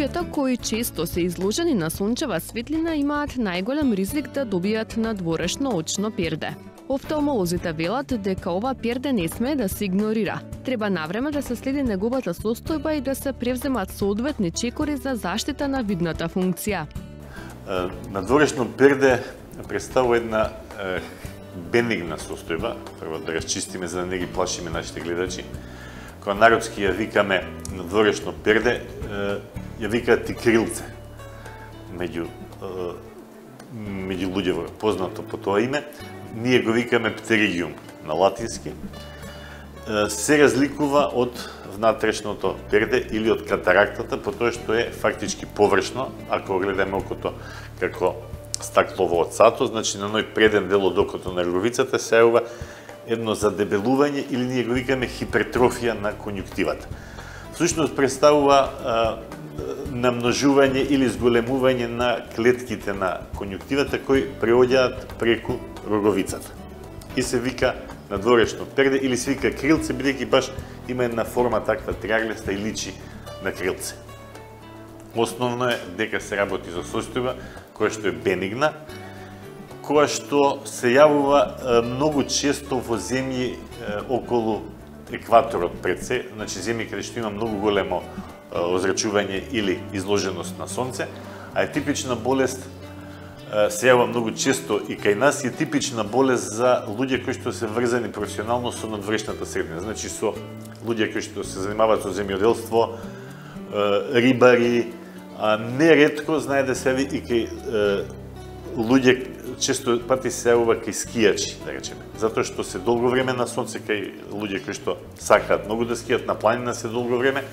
луѓето кои често се изложени на сончева светлина имаат најголем ризик да добијат надворешно очно перде. Офталмолозите велат дека ова перде не смее да се игнорира. Треба навреме да се следи неговата состојба и да се превземат соодветни чекори за заштита на видната функција. Надворешно перде представува една бенигна состојба, прво да расчистиме за да не ги плашиме нашите гледачи. Кога народски ја викаме надворешно перде, ја викаат и крилце меѓу луѓе познато по тоа име. Ние го викаме птеригиум на латински. Се разликува од внатрешното перде или од катарактата по тоа што е фактички површно, ако гледаме окото како стаклово од сато, значи на ној преден дел од окото на роговицата се јавува едно задебелување или ние го викаме хипертрофија на конјуктивата. Всушност представува намножување или зголемување на клетките на конјуктивата кои преоѓаат преку роговицата. И се вика надворешно перде или се вика крилце, бидејќи баш има една форма таква триаглеста и личи на крилце. Основно е дека се работи за состојба која што е бенигна, која што се јавува многу често во земји околу екваторот пред се, значи земји каде што има многу големо озрачување или изложеност на сонце, а е типична болест, се јавува многу често и кај нас, е типична болест за луѓе кои што се врзани професионално со надворешната средина, значи со луѓе кои што се занимаваат со земјоделство, рибари, неретко знае да се јави и кај луѓе, често пати се јавува кај скијачи, да речеме, затоа што се долго време на сонце кај луѓе кои што сакаат многу да скијат, на планина се долго време,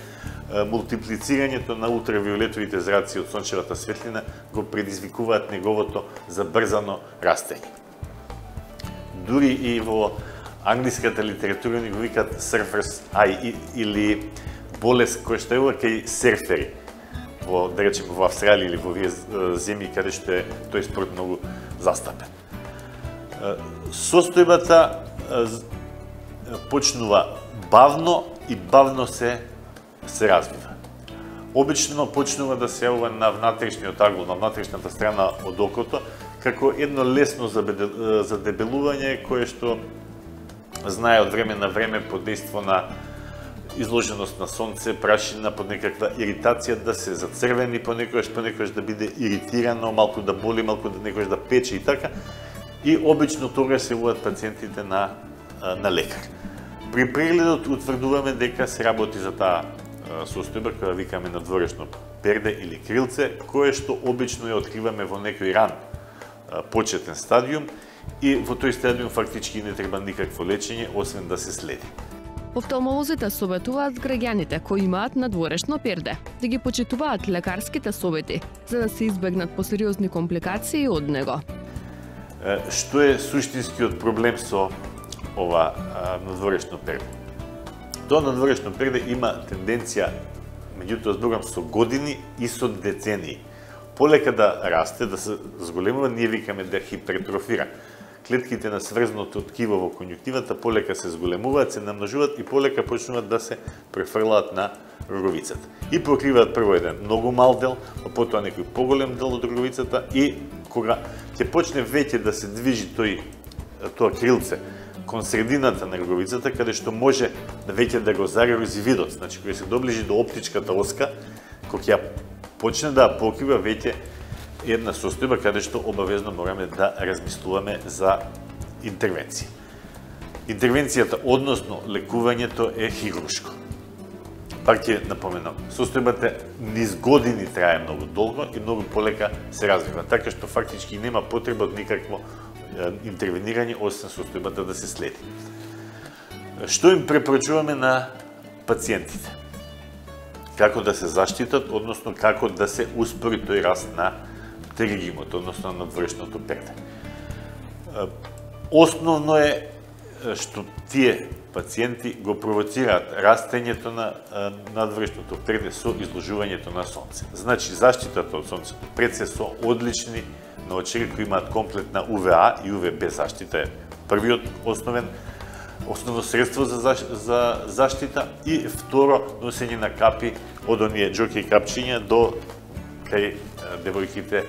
мултиплицирањето на ултравиолетовите зраци од сончевата светлина го предизвикуваат неговото забрзано растење. Дури и во англиската литература ни го викаат surfer's eye или болест која што е кај серфери. Да речеме во Австралија или во овие земји каде што е тој спорт многу застапен. Состојбата почнува бавно и бавно се развива. Обично почнува да се јавува на внатрешниот агол, на внатрешната страна од окото, како едно лесно задебелување кое што знае од време на време под дејство на изложеност на сонце, прашина, под некаква иритација да се зацрвени, понекогаш да биде иритирано, малку да боли, малку некогаш да пече и така. И обично тогаш се јавуваат пациентите на лекар. При прегледот утврдуваме дека се работи за таа состојба која викаме надворешно перде или крилце, кое што обично ја откриваме во некој ран почетен стадиум и во тој стадиум фактички не треба никакво лечење, освен да се следи. Офталмолозите советуваат граѓаните кои имаат надворешно перде да ги почитуваат лекарските совети за да се избегнат посериозни компликации од него. Што е суштинскиот проблем со ова надворешно перде? Тоа надворешно перде има тенденција, меѓутоа зборам со години и со децении. Полека да расте, да се зголемува, ние викаме да хипертрофира. Клетките на сврзното ткиво во конјуктивата полека се зголемуваат, се намножуваат и полека почнуваат да се префрлаат на роговицата. И покриваат прво еден многу мал дел, а потоа некој поголем дел од роговицата и кога ќе почне веќе да се движи тоа крилце кон средината на роговицата, каде што може веќе да го зарози видот, значи кога се доближи до оптичката оска, кога ќе почне да покрива веќе една состојба каде што обавезно мораме да размислуваме за интервенција. Интервенцијата, односно лекувањето е хируршко. Пак ќе напоменам, состојбата низ години трае многу долго и многу полека се развива, така што фактички нема потреба од никакво интервенирање, освен состојбата да се следи. Што им препорачуваме на пациентите? Како да се заштитат, односно како да се успори тој раст на птеригиумот, односно на надворешното перде. Основно е што тие пациенти го провоцираат растењето на надворешното перде со изложувањето на сонце. Значи, заштитата од сонцето пред се со одлични наочари кои имаат комплетна УВА и УВБ заштита е првиот основен основно средство за заштита и второ носење на капи од оние џоки капчиња до кај девојките,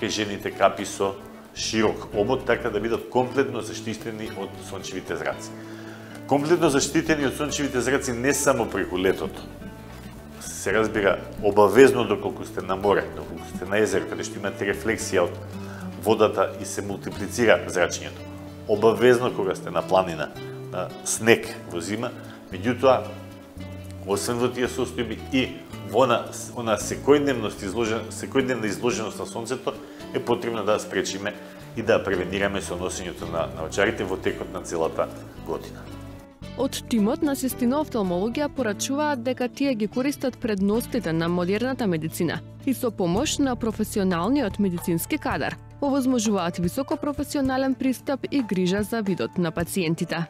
кај жените капи со широк обод, така да бидат комплетно заштитени од сончевите зраци. Комплетно заштитени од сончевите зраци не само преку летото. Се разбира, обавезно доколку сте на море, доколку сте на езеро, каде што имате рефлексија од водата и се мултиплицира зрачењето. Обавезно кога сте на планина, на снег во зима, меѓутоа, освен во тие состојби и во она секојдневна изложеност на сонцето, е потребно да спречиме и да превенираме со носењето на очарите во текот на целата година. Од тимот на Сестина офталмологија порачуваат дека тие ги користат предностите на модерната медицина и со помош на професионалниот медицински кадар овозможуваат високо професионален пристап и грижа за видот на пациентите.